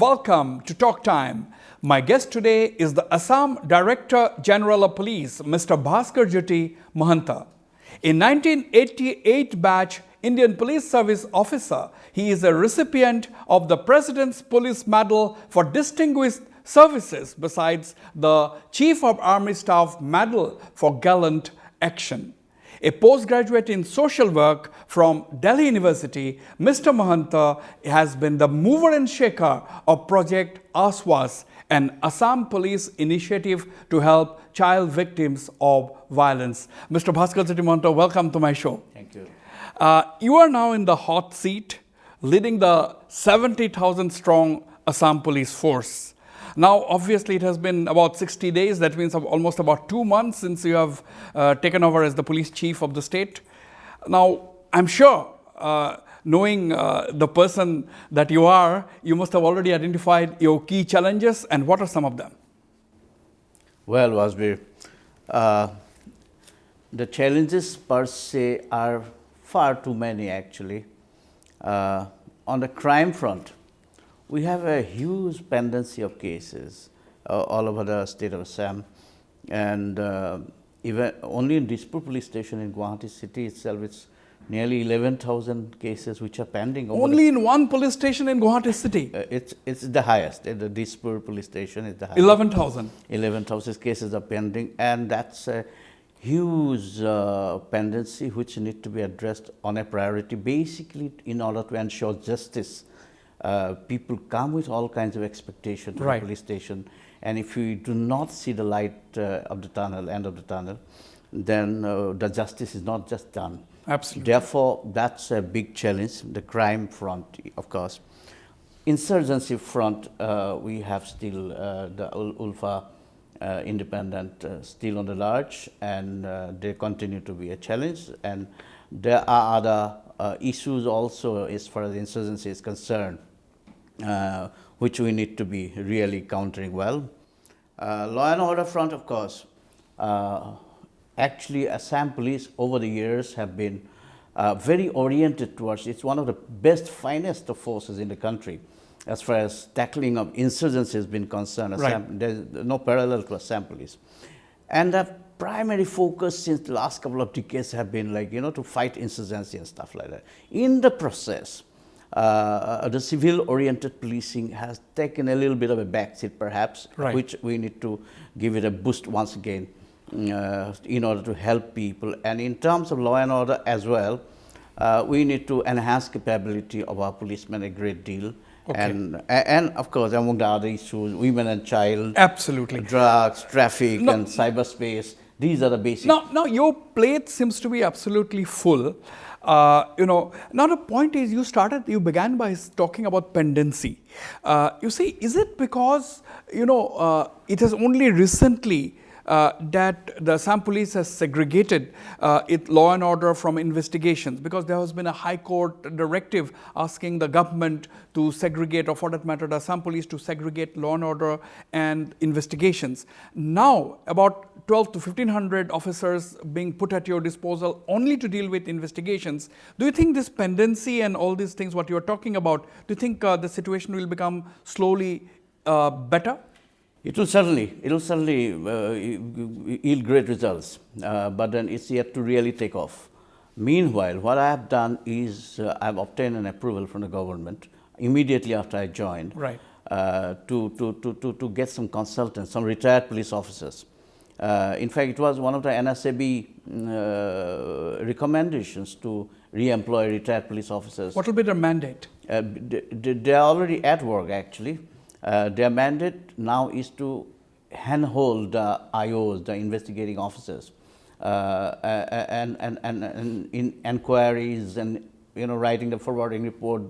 welcome to Talk Time. My guest today is the Assam Director General of Police, Mr. Bhaskar Jyoti Mahanta. A 1988 batch Indian Police Service officer, he is a recipient of the President's Police Medal for Distinguished Services, besides the Chief of Army Staff Medal for Gallant Action. A postgraduate in social work from Delhi University, Mr. Mahanta has been the mover and shaker of Project Aswas, an Assam police initiative to help child victims of violence. Mr. Bhaskar Jyoti Mahanta, welcome to my show. Thank you. You are now in the hot seat, leading the 70,000 strong Assam police force. Now, obviously, it has been about 60 days. That means almost about 2 months since you have taken over as the police chief of the state. Now, I'm sure, knowing the person that you are, you must have already identified your key challenges. And what are some of them? Well, Wasbir, the challenges per se are far too many, actually. On the crime front, we have a huge pendency of cases all over the state of Assam, and even only in Dispur police station in Guwahati city itself, it's nearly 11,000 cases which are pending. Only in one police station in Guwahati city? It's the highest. The Dispur police station is the highest. 11,000? 11,000 cases are pending, and that's a huge pendency which need to be addressed on a priority, basically in order to ensure justice. People come with all kinds of expectations to the police station, and if we do not see the light of the tunnel, end of the tunnel, then the justice is not just done. Absolutely. Therefore, that's a big challenge, the crime front, of course. Insurgency front, we have still the Ulfa independent still on the large, and they continue to be a challenge. And there are other issues also as far as insurgency is concerned, which we need to be really countering well. Law and order front, of course. Actually, Assam police over the years have been very oriented towards, it's one of the best, finest of forces in the country as far as tackling of insurgency has been concerned. Assam, there's no parallel to Assam police. And the primary focus since the last couple of decades have been to fight insurgency and stuff like that. In the process, the civil-oriented policing has taken a little bit of a backseat, perhaps, which we need to give it a boost once again in order to help people. And in terms of law and order as well, we need to enhance capability of our policemen a great deal. And of course, among the other issues, women and child, absolutely, drugs, traffic, and cyberspace. These are the basic. Now your plate seems to be absolutely full. Now the point is, you began by talking about pendency. You see, is it because it has only recently that the Assam police has segregated its law and order from investigations, because there has been a High Court directive asking the government to segregate, or for that matter, the Assam police to segregate law and order and investigations. Now, about 12 to 1,500 officers being put at your disposal only to deal with investigations. Do you think this pendency and all these things, what you are talking about, do you think the situation will become slowly better? It will certainly yield great results, but then it's yet to really take off. Meanwhile, what I have done is I've obtained an approval from the government immediately after I joined, to get some consultants, some retired police officers. In fact, it was one of the NSAB recommendations to re-employ retired police officers. What will be their mandate? They are already at work, actually. Their mandate now is to handhold the IOs, the investigating officers, and in inquiries, and writing the forwarding report,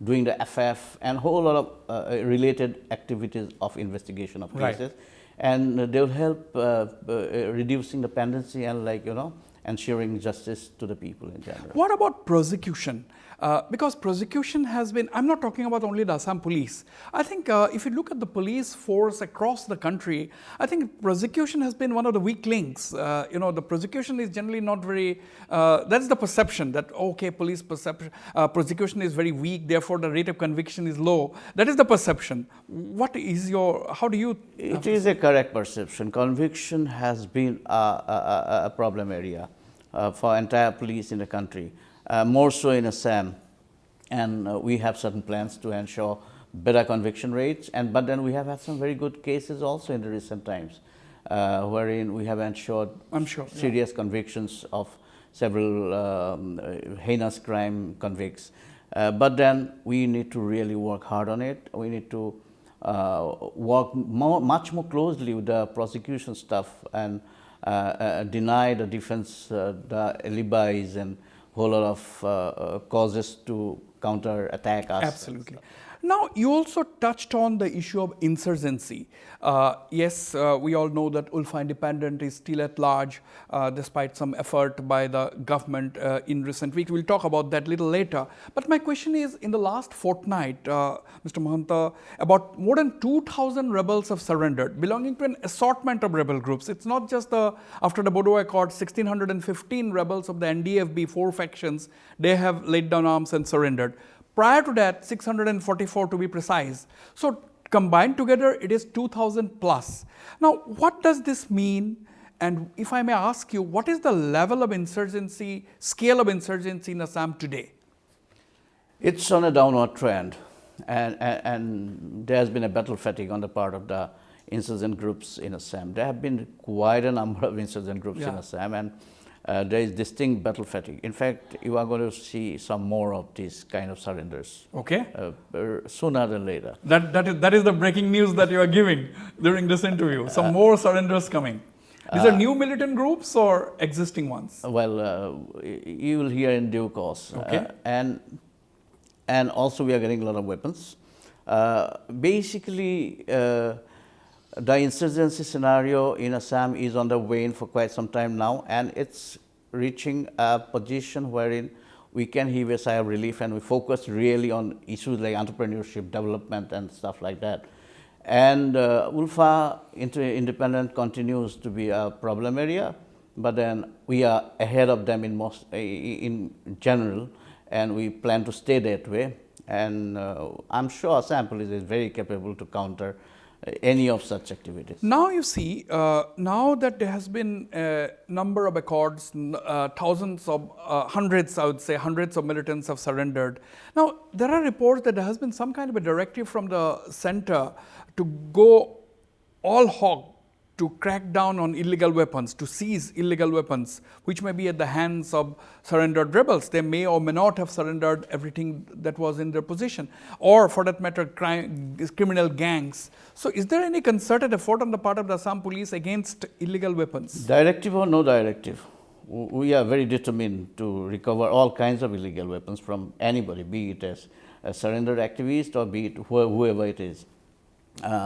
doing the FF, and a whole lot of related activities of investigation of cases, and they will help reducing the pendency and ensuring justice to the people in general. What about prosecution? Because prosecution has been, I'm not talking about only the Assam police. I think if you look at the police force across the country, I think prosecution has been one of the weak links. The prosecution is generally not very, that's the perception that, okay, police prosecution is very weak, therefore the rate of conviction is low. That is is the perception. What is your, how do you? It is a correct perception. Conviction has been a problem area for entire police in the country, more so in Assam. And we have certain plans to ensure better conviction rates. But then we have had some very good cases also in the recent times, wherein we have ensured serious convictions of several heinous crime convicts. But then we need to really work hard on it. We need to work much more closely with the prosecution staff and deny the defense the alibis and whole lot of causes to counter attack us. Absolutely. Now, you also touched on the issue of insurgency. Yes, we all know that Ulfa Independent is still at large, despite some effort by the government in recent weeks. We'll talk about that a little later. But my question is, in the last fortnight, Mr. Mahanta, about more than 2,000 rebels have surrendered, belonging to an assortment of rebel groups. It's not just after the Bodo Accord, 1,615 rebels of the NDFB, 4 factions, they have laid down arms and surrendered. Prior to that, 644 to be precise. So combined together, it is 2,000 plus. Now, what does this mean? And if I may ask you, what is the level of insurgency, scale of insurgency in Assam today? It's on a downward trend, and there has been a battle fatigue on the part of the insurgent groups in Assam. There have been quite a number of insurgent groups in Assam, and there is distinct battle fatigue. In fact, you are going to see some more of these kind of surrenders. Okay. Sooner than later. That is the breaking news that you are giving during this interview. Some more surrenders coming. These are new militant groups or existing ones? Well, you will hear in due course. Okay. And also we are getting a lot of weapons. Basically, the insurgency scenario in Assam is on the wane for quite some time now, and it's reaching a position wherein we can heave a sigh of relief, and we focus really on issues like entrepreneurship, development, and stuff like that. And Ulfa Independent continues to be a problem area, but then we are ahead of them in general, and we plan to stay that way. And I'm sure Assam police is very capable to counter any of such activities. Now you see, now that there has been a number of accords, thousands of, hundreds, I would say, hundreds of militants have surrendered. Now, there are reports that there has been some kind of a directive from the center to go all hog, to crack down on illegal weapons, to seize illegal weapons, which may be at the hands of surrendered rebels. They may or may not have surrendered everything that was in their possession, or for that matter, criminal gangs. So is there any concerted effort on the part of the Assam police against illegal weapons? Directive or no directive, we are very determined to recover all kinds of illegal weapons from anybody, be it as a surrendered activist or be it whoever it is.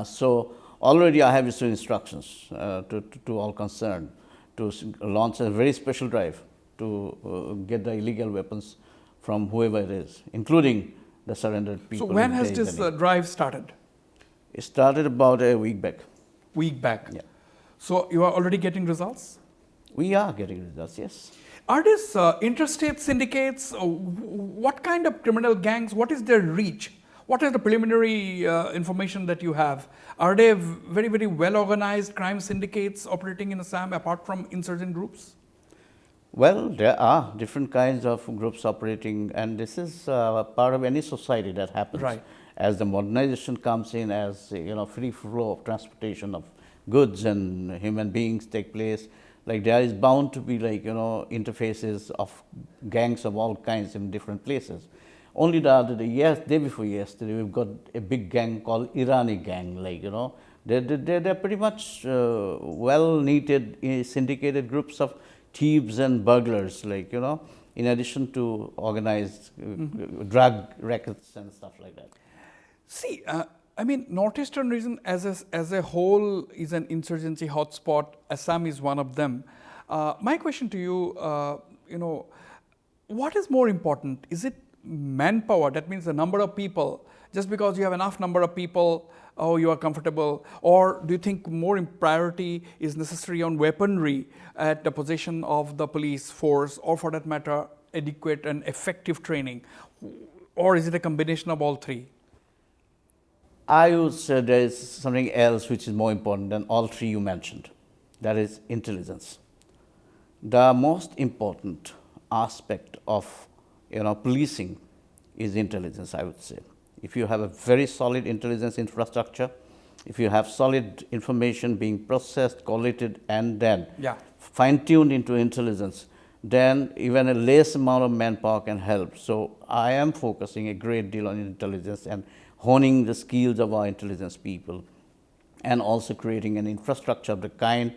So already I have issued instructions to all concerned to launch a very special drive to get the illegal weapons from whoever it is, including the surrendered people. So when has this drive started? It started about a week back. Week back? Yeah. So you are already getting results? We are getting results, yes. Are these interstate syndicates? What kind of criminal gangs? What is their reach? What is the preliminary information that you have? Are they very, very well organized crime syndicates operating in Assam apart from insurgent groups? Well, there are different kinds of groups operating, and this is part of any society that happens. Right. As the modernization comes in, as free flow of transportation of goods and human beings take place, like there is bound to be interfaces of gangs of all kinds in different places. Only the other day, day before yesterday, we've got a big gang called Irani gang. They're pretty much well-knitted, syndicated groups of thieves and burglars, in addition to organized drug rackets and stuff like that. See, I mean, Northeastern region as a whole is an insurgency hotspot. Assam is one of them. My question to you, what is more important? Is it manpower, that means the number of people, just because you have enough number of people, you are comfortable, or do you think more priority is necessary on weaponry at the possession of the police force, or for that matter, adequate and effective training, or is it a combination of all three? I would say there is something else which is more important than all three you mentioned. That is intelligence. The most important aspect of policing is intelligence, I would say. If you have a very solid intelligence infrastructure, if you have solid information being processed, collated, and then fine-tuned into intelligence, then even a less amount of manpower can help. So I am focusing a great deal on intelligence and honing the skills of our intelligence people, and also creating an infrastructure of the kind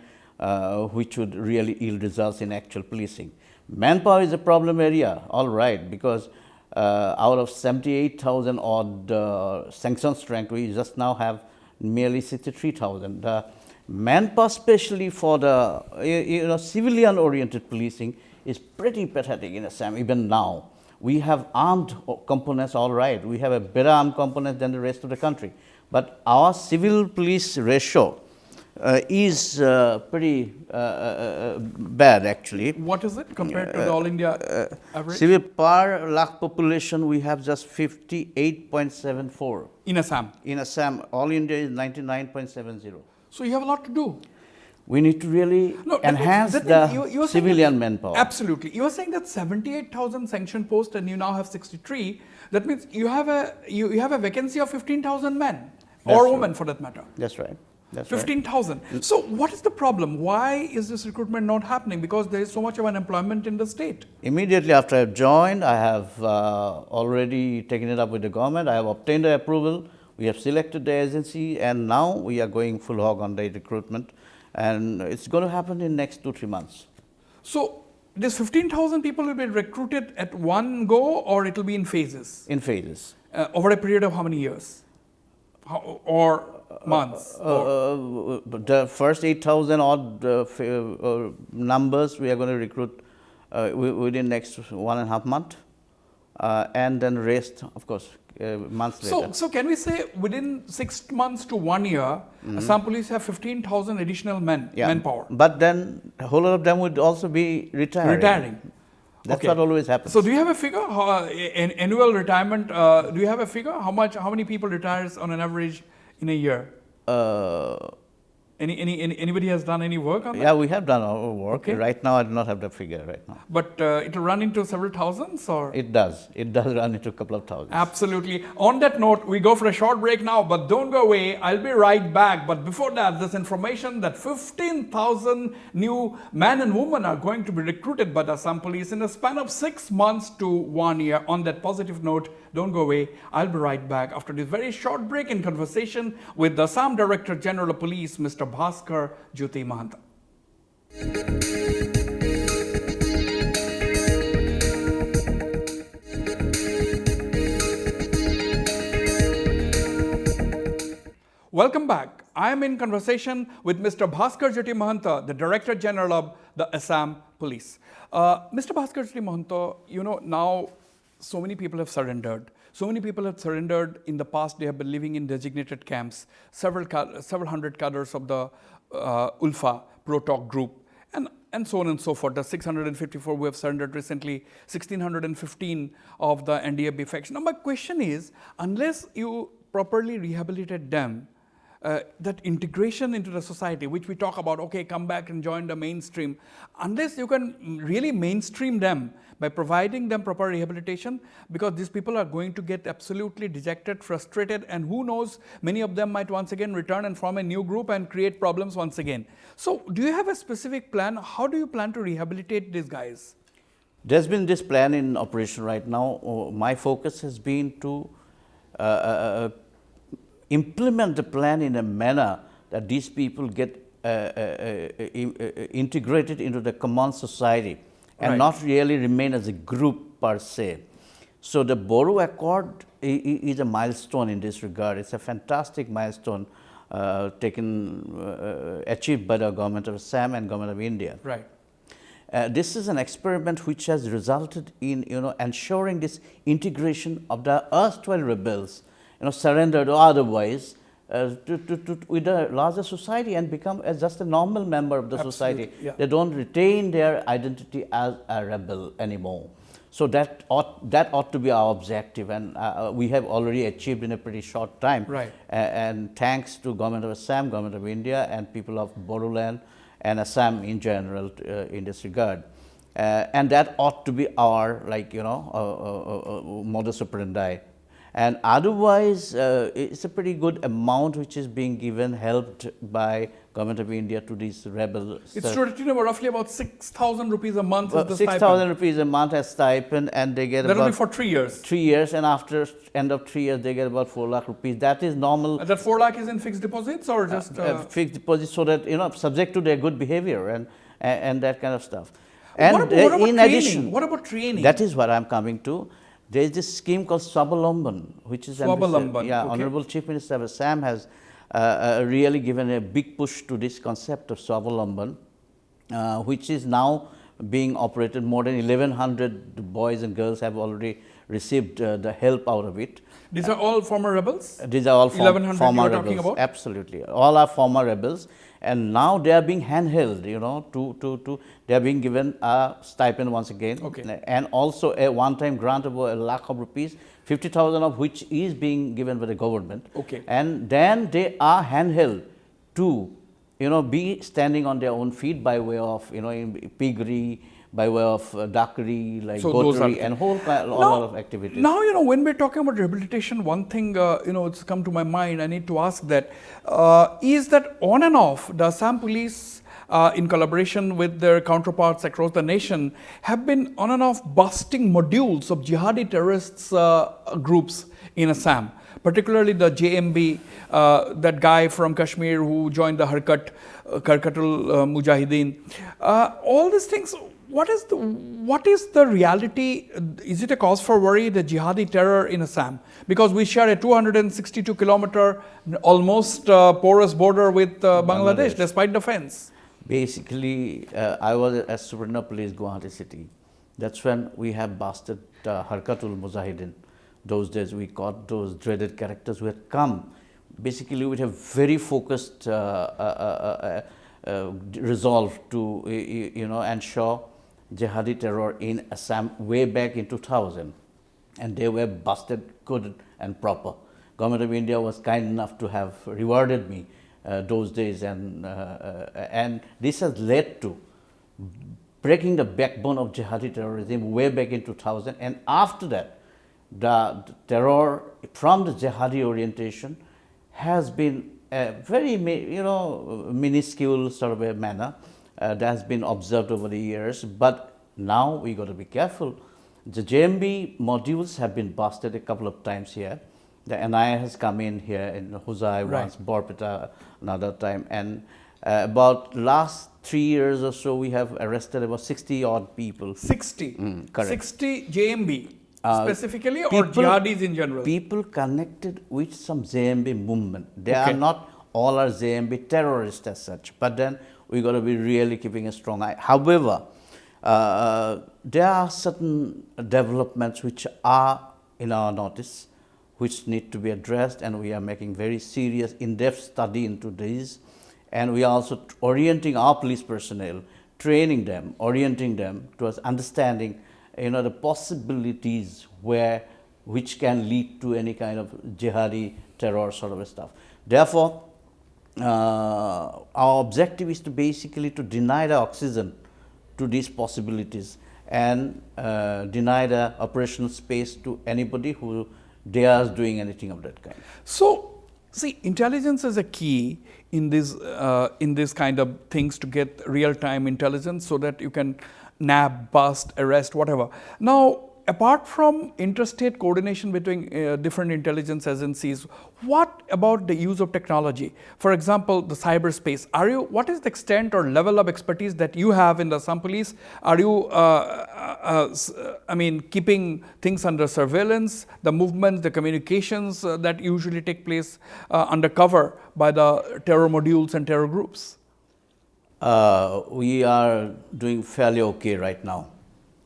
which would really yield results in actual policing. Manpower is a problem area, all right, because out of 78,000 odd sanctioned strength, we just now have merely 63,000. The manpower, especially for the civilian-oriented policing, is pretty pathetic in Assam even now. We have armed components, all right. We have a better armed component than the rest of the country. But our civil police ratio is pretty bad, actually. What is it compared to the All India average? Civil per lakh population, we have just 58.74. In Assam? In Assam, All India is 99.70. So you have a lot to do. We need to really enhance the civilian manpower. Absolutely. You are saying that 78,000 sanctioned posts and you now have 63. That means you have a vacancy of 15,000 men or women for that matter. That's right. 15,000. So what is the problem? Why is this recruitment not happening? Because there is so much of unemployment in the state. Immediately after I joined, I have already taken it up with the government. I have obtained the approval. We have selected the agency, and now we are going full hog on the recruitment. And it's going to happen in next 2-3 months. So this 15,000 people will be recruited at one go, or it will be in phases? In phases. Over a period of how many years? Or months? The first 8,000 odd numbers we are going to recruit within next 1.5 months, and then rest, of course, months later. So can we say within 6 months to 1 year, Assam police have 15,000 additional manpower? But then a whole lot of them would also be retiring. That's what always happens. So do you have a figure, annual retirement, do you have a figure? How many people retires on an average in a year? Anybody has done any work on that? Yeah, we have done our work. Okay. Right now, I do not have the figure right now. But it will run into several thousands, or? It does. It does run into a couple of thousands. Absolutely. On that note, we go for a short break now, but don't go away. I'll be right back. But before that, this information that 15,000 new men and women are going to be recruited by the Assam police in a span of 6 months to 1 year. On that positive note, don't go away. I'll be right back after this very short break in conversation with the Assam Director General of Police, Mr. Bhaskar Jyoti Mahanta. Welcome back. I am in conversation with Mr. Bhaskar Jyoti Mahanta, the Director General of the Assam Police. Mr. Bhaskar Jyoti Mahanta, now so many people have surrendered. So many people have surrendered. In the past, they have been living in designated camps. Several hundred cadres of the ULFA Pro-Talk group, and so on and so forth. The 654 who have surrendered recently, 1,615 of the NDAB faction. Now, my question is, unless you properly rehabilitate them, that integration into the society, which we talk about, okay, come back and join the mainstream, unless you can really mainstream them by providing them proper rehabilitation, because these people are going to get absolutely dejected, frustrated, and who knows, many of them might once again return and form a new group and create problems once again. So, do you have a specific plan? How do you plan to rehabilitate these guys? There's been this plan in operation right now. My focus has been to implement the plan in a manner that these people get integrated into the common society and not really remain as a group per se. So the Boru Accord is a milestone in this regard. It's a fantastic milestone achieved by the government of Assam and government of India. Right. This is an experiment which has resulted in ensuring this integration of the erstwhile rebels, surrendered or otherwise, with the larger society and become as just a normal member of the society. Yeah. They don't retain their identity as a rebel anymore. So that ought to be our objective, and we have already achieved in a pretty short time. Right. And thanks to Government of Assam, Government of India, and people of Bodoland and Assam in general in this regard. And that ought to be our, like, modus operandi. And otherwise, it's a pretty good amount which is being given, helped by Government of India to these rebels. It's to the tune of roughly about 6,000 rupees a month is the 6,000 rupees a month as stipend, and they get that will about be for 3 years. 3 years, and after end of 3 years, they get about 4 lakh rupees. That is normal. That 4 lakh is in fixed deposits or just Fixed deposit, so that subject to their good behavior and that kind of stuff. What And about in training? addition, What about training? that is what I'm coming to. There is this scheme called Swabalamban, which is Swabalamban, yeah, okay. Honorable Chief Minister of Assam has really given a big push to this concept of Swabalamban, which is now being operated. More than 1,100 boys and girls have already received the help out of it. These are all former rebels? These are all 1,100 former you were rebels. talking about? Absolutely, all are former rebels, and now they are being handheld. They are being given a stipend once again, Okay. and also a one-time grant of 1 lakh of rupees, 50,000 of which is being given by the government. Okay. And then they are handheld to, be standing on their own feet by way of, piggery, by way of duckery, like So those are goatery, and a lot of activities. Now, when we're talking about rehabilitation, one thing, it's come to my mind, I need to ask that, is that on and off, the Assam police, in collaboration with their counterparts across the nation, have been on and off busting modules of jihadi terrorists groups in Assam, particularly the JMB, that guy from Kashmir who joined the Harkatul Mujahideen. All these things, what is the reality? Is it a cause for worry, the jihadi terror in Assam? Because we share a 262-kilometer, almost porous border with Bangladesh, despite the fence. Basically, I was at Suvarna Police, Guwahati city. That's when we have busted Harkatul Mujahideen. Those days we caught those dreaded characters who had come basically with a very focused resolve to ensure jihadi terror in Assam way back in 2000, and they were busted good and proper. Government of India was kind enough to have rewarded me those days, and this has led to breaking the backbone of jihadi terrorism way back in 2000, and after that the terror from the jihadi orientation has been a very minuscule sort of a manner that has been observed over the years. But now we got to be careful. The JMB modules have been busted a couple of times here. The NIA has come in here in Huzai once, Borpeta another time, and about last 3 years or so we have arrested about 60 odd people. 60? Correct. 60 JMB specifically, or jihadis in general? People connected with some JMB movement. They Okay. are not all are JMB terrorists as such, but then we got to be really keeping a strong eye. However, there are certain developments which are in our notice, which need to be addressed, and we are making very serious, in-depth study into these, and we are also orienting our police personnel, training them, orienting them towards understanding, the possibilities which can lead to any kind of jihadi terror sort of stuff. Therefore, our objective is to basically to deny the oxygen to these possibilities and deny the operational space to anybody who dares doing anything of that kind. So, see, intelligence is a key in this kind of things to get real-time intelligence so that you can nab, bust, arrest, whatever. Now, apart from interstate coordination between different intelligence agencies, what about the use of technology? For example, the cyberspace. What is the extent or level of expertise that you have in the Assam Police? Are you, keeping things under surveillance, the movements, the communications that usually take place undercover by the terror modules and terror groups? We are doing fairly okay right now.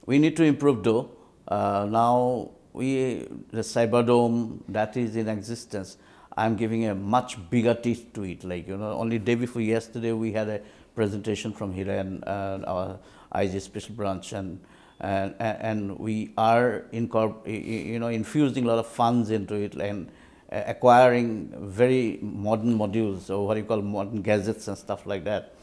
We need to improve though. Now the Cyberdome that is in existence, I'm giving a much bigger teeth to it. Like, only day before yesterday we had a presentation from Hiran, our IG Special Branch, and and we are infusing a lot of funds into it and acquiring very modern modules, or what you call modern gadgets and stuff like that,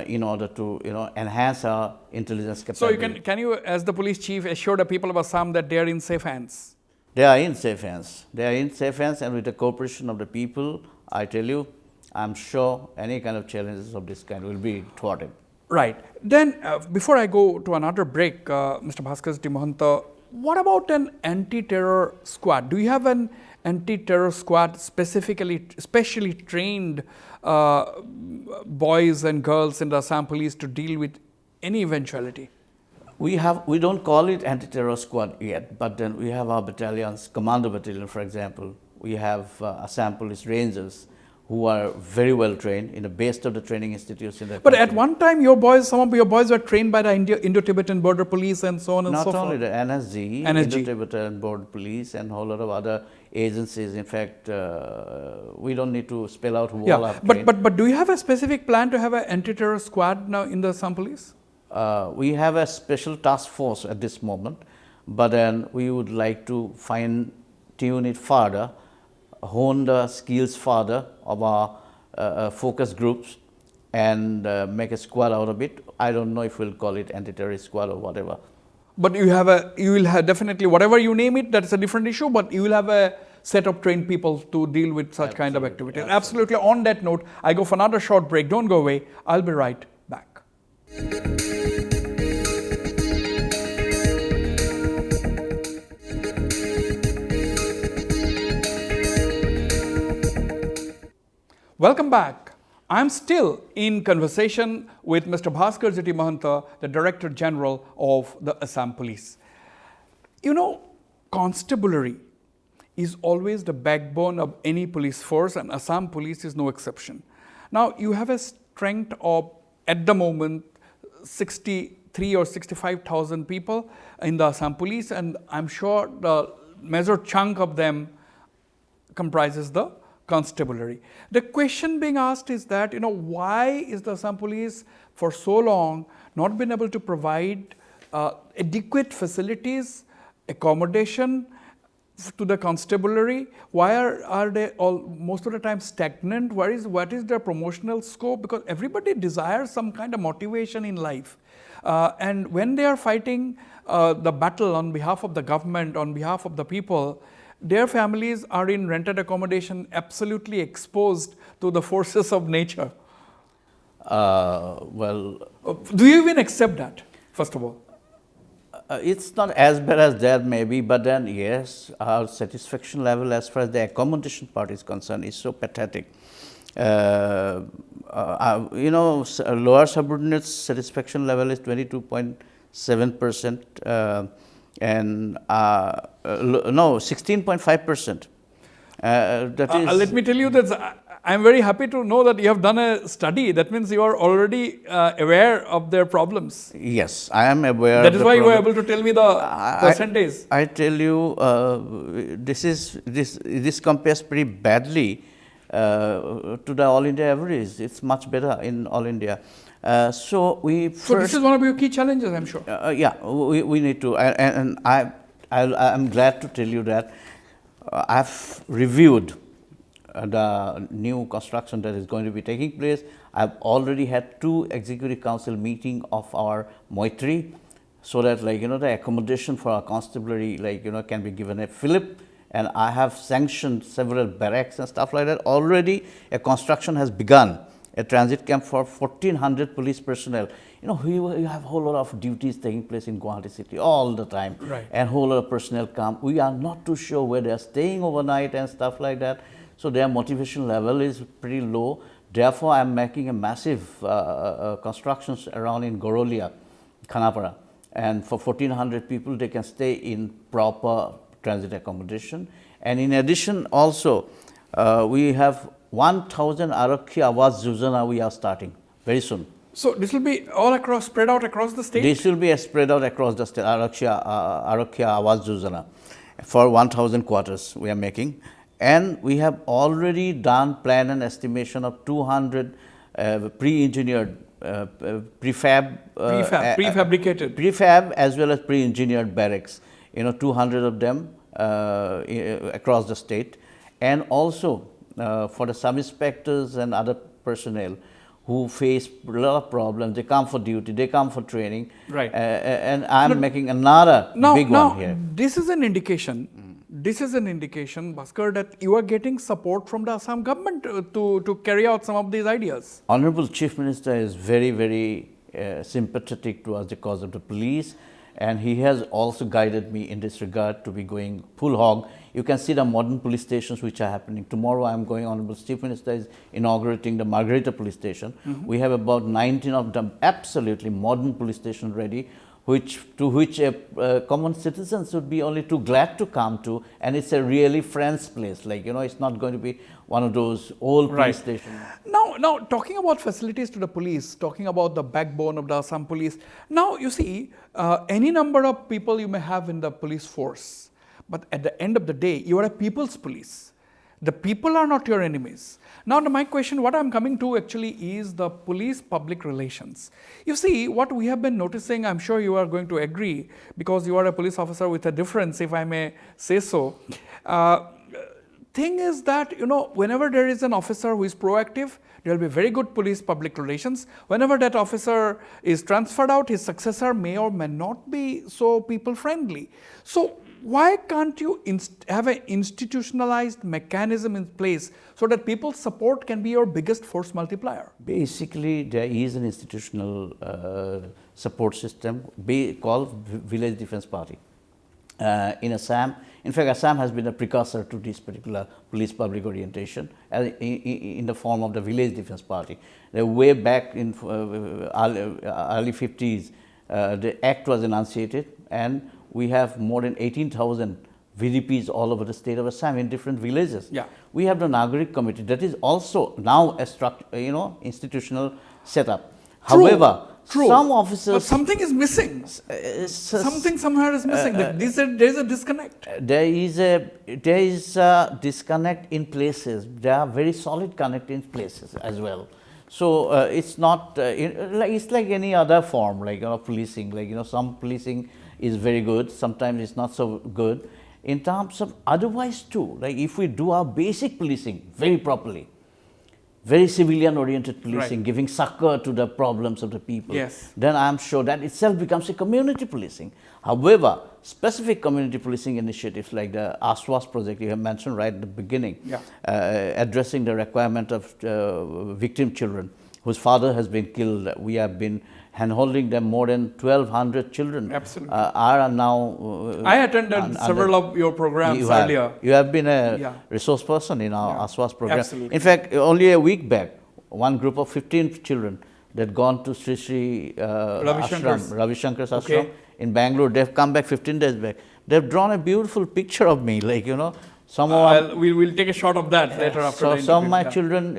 in order to enhance our intelligence capability. So can you, as the police chief, assure the people of Assam that they are in safe hands? They are in safe hands. They are in safe hands, and with the cooperation of the people, I tell you, I'm sure any kind of challenges of this kind will be thwarted. Right. Then, before I go to another break, Mr. Bhaskar Jyoti Mahanta, what about an anti-terror squad? Do you have an anti-terror squad specially trained boys and girls in the Assam police to deal with any eventuality? We don't call it anti-terror squad yet, but then we have our battalions, commando battalion, for example. We have Assam Police Rangers, who are very well trained in the best of the training institutes in the But country. at one time, some of your boys were trained by the Indo-Tibetan Border Police and so on and so forth. Not only the NSG, Indo-Tibetan Border Police, and a whole lot of other agencies. In fact, we don't need to spell out who all are trained. But do you have a specific plan to have an anti-terror squad now in the Assam Police? We have a special task force at this moment, but then we would like to fine-tune it further, hone the skills further of our focus groups, and make a squad out of it. I don't know if we'll call it anti-terrorist squad or whatever. But you will have definitely, whatever you name it, that's a different issue, but you will have a set of trained people to deal with such kind of activities. Absolutely. On that note, I go for another short break. Don't go away. I'll be right back. Welcome back. I'm still in conversation with Mr. Bhaskar Jyoti Mahanta, the Director General of the Assam Police. You know, constabulary is always the backbone of any police force, and Assam Police is no exception. Now, you have a strength of, at the moment, 63 or 65,000 people in the Assam Police, and I'm sure the major chunk of them comprises the constabulary. The question being asked is that, why is the Assam Police for so long not been able to provide adequate facilities, accommodation to the constabulary? Why are they all most of the time stagnant? What is their promotional scope? Because everybody desires some kind of motivation in life. And when they are fighting the battle on behalf of the government, on behalf of the people, their families are in rented accommodation, absolutely exposed to the forces of nature. Do you even accept that, first of all? It's not as bad as that maybe, but then yes, our satisfaction level as far as the accommodation part is concerned is so pathetic. Lower subordinates satisfaction level is 22.7%. And 16.5%. Let me tell you that I'm very happy to know that you have done a study. That means you are already aware of their problems. Yes, I am aware. That is why you were able to tell me the percentage. I tell you, this compares pretty badly to the All India average. It's much better in All India. So this is one of your key challenges, I'm sure. Yeah, we need to, and I'm glad to tell you that I've reviewed the new construction that is going to be taking place. I've already had 2 executive council meetings of our Moitri, so that the accommodation for our constabulary can be given a fillip, and I have sanctioned several barracks and stuff like that. Already a construction has begun. A transit camp for 1,400 police personnel. You have a whole lot of duties taking place in Guwahati city all the time. Right. And whole lot of personnel come. We are not too sure where they are staying overnight and stuff like that. So their motivation level is pretty low. Therefore, I am making a massive constructions around in Gorolia, Khanapara. And for 1,400 people, they can stay in proper transit accommodation. And in addition, also, we have 1,000 Arakhi Awaz Yojana we are starting very soon. So this will be spread out across the state? This will be spread out across the state, Arakhi Awaz Yojana, for 1,000 quarters we are making. And we have already done plan and estimation of 200 pre-engineered, Prefabricated. prefab as well as pre-engineered barracks, 200 of them across the state, and also for the sub-inspectors and other personnel who face a lot of problems. They come for duty, they come for training. Right. And I'm making another big one here. This is an indication. This is an indication, Bhaskar, that you are getting support from the Assam government to carry out some of these ideas. Honorable Chief Minister is very, very sympathetic towards the cause of the police, and he has also guided me in this regard to be going full hog. You can see the modern police stations which are happening. Tomorrow I am going, Honorable Chief Minister is inaugurating the Margarita police station. We have about 19 of them absolutely modern police stations ready, to which common citizens would be only too glad to come to, and it's a really friend's place. Like, it's not going to be one of those old police stations. Now, talking about facilities to the police, talking about the backbone of the Assam police. Now, you see, any number of people you may have in the police force, but at the end of the day, you are a people's police. The people are not your enemies. Now, my question, what I'm coming to actually is the police public relations. You see, what we have been noticing, I'm sure you are going to agree, because you are a police officer with a difference, if I may say so. Thing is that, whenever there is an officer who is proactive, there will be very good police public relations. Whenever that officer is transferred out, his successor may or may not be so people friendly. So, why can't you have an institutionalized mechanism in place so that people's support can be your biggest force multiplier? Basically, there is an institutional support system called Village Defense Party. In Assam, in fact, Assam has been a precursor to this particular police public orientation in the form of the Village Defense Party. Way back in early 50s, the act was enunciated, and we have more than 18,000 VDPs all over the state of Assam in different villages. Yeah. We have the Nagarik Committee that is also now a institutional setup. True. However, True. some officers... But something is missing. Something somewhere is missing. There is a disconnect. There is a disconnect in places. There are very solid connect in places as well. So it's not, it's like any other form, like policing. Like, some policing is very good, sometimes it's not so good. In terms of otherwise too, like if we do our basic policing very properly, very civilian-oriented policing, giving succor to the problems of the people, then I'm sure that itself becomes a community policing. However, specific community policing initiatives like the ASWAS project you have mentioned right at the beginning, addressing the requirement of victim children whose father has been killed. We have been handholding them. More than 1,200 children are now... I attended several of your programs earlier. You have been a resource person in our ASWAS program. Absolutely. In fact, only a week back, one group of 15 children that gone to Sri Ravi Shankar's ashram in Bangalore, they've come back 15 days back. They've drawn a beautiful picture of me, like, we'll take a shot of that later after the interview. Some of my children,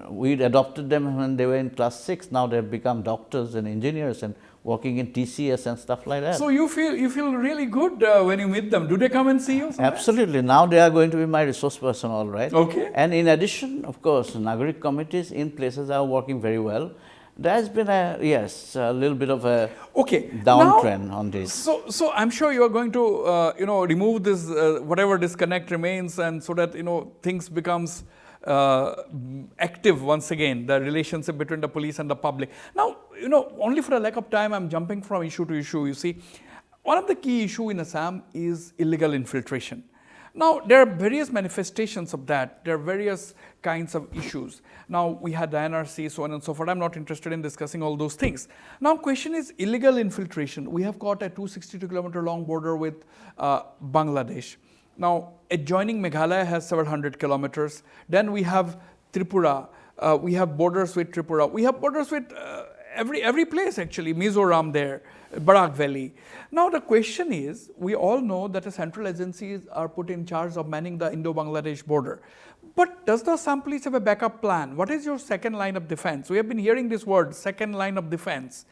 we adopted them when they were in class 6. Now they've become doctors and engineers and working in TCS and stuff like that. So you feel really good when you meet them. Do they come and see you somewhere? Absolutely. Now they are going to be my resource person, all right. Okay. And in addition, of course, Nagarik committees in places are working very well. There has been a little bit of a downtrend on this. So I'm sure you are going to remove this whatever disconnect remains, and so that things becomes active once again, the relationship between the police and the public. Now, only for a lack of time, I'm jumping from issue to issue. You see, one of the key issues in Assam is illegal infiltration. Now, there are various manifestations of that. There are various kinds of issues. Now, we had the NRC, so on and so forth. I'm not interested in discussing all those things. Now, question is illegal infiltration. We have got a 262-kilometer long border with Bangladesh. Now, adjoining Meghalaya has several hundred kilometers. Then we have Tripura. We have borders with Tripura. We have borders with every place actually, Mizoram there, Barak Valley. Now the question is, we all know that the central agencies are put in charge of manning the Indo-Bangladesh border. But does the Assam police have a backup plan? What is your second line of defense? We have been hearing this word, second line of defense.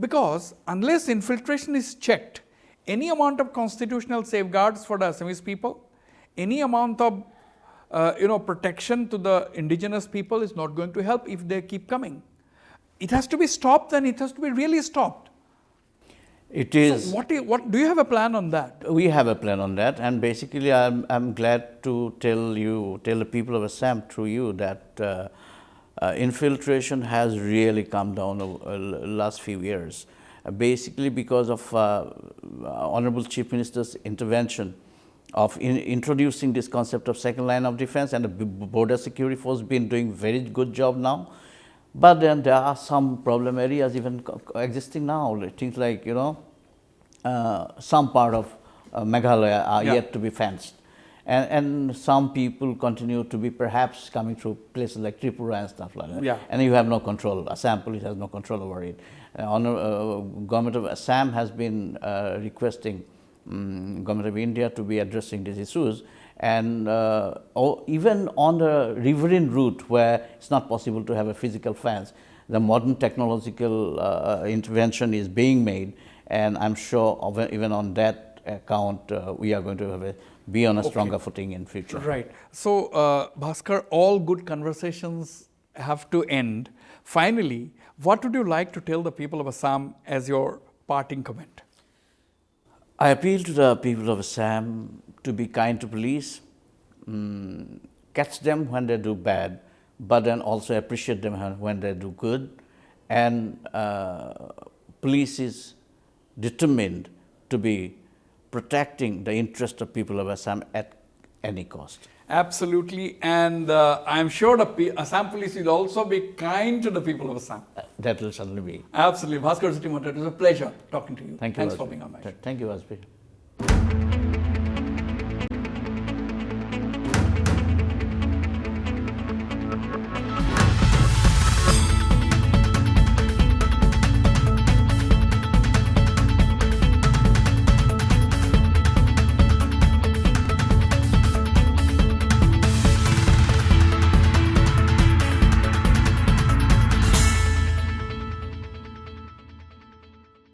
Because unless infiltration is checked, any amount of constitutional safeguards for the Assamese people, any amount of protection to the indigenous people is not going to help if they keep coming. It has to be stopped, and it has to be really stopped. It is. So what do you have a plan on that? We have a plan on that, and basically, I'm glad to tell the people of Assam through you that infiltration has really come down over last few years, basically because of Honorable Chief Minister's intervention of introducing this concept of second line of defense, and the border security force been doing very good job now. But then there are some problem areas even existing now. Things like, some part of Meghalaya are yet to be fenced. And some people continue to be perhaps coming through places like Tripura and stuff like that. Yeah. And you have no control. Assam police has no control over it. Government of Assam has been requesting Government of India to be addressing these issues. And even on the riverine route where it's not possible to have a physical fence, the modern technological intervention is being made, and I'm sure even on that account we are going to be on a stronger footing in future. Right. So, Bhaskar, all good conversations have to end. Finally, what would you like to tell the people of Assam as your parting comment? I appeal to the people of Assam to be kind to police, catch them when they do bad, but then also appreciate them when they do good. And police is determined to be protecting the interest of people of Assam at any cost. Absolutely, and I'm sure the Assam police will also be kind to the people of Assam. That will certainly be. Absolutely. Bhaskar Jyoti Mahanta, it was a pleasure talking to you. Thank you. Thanks Wasbir. for being on my show. Thank you, Wasbir.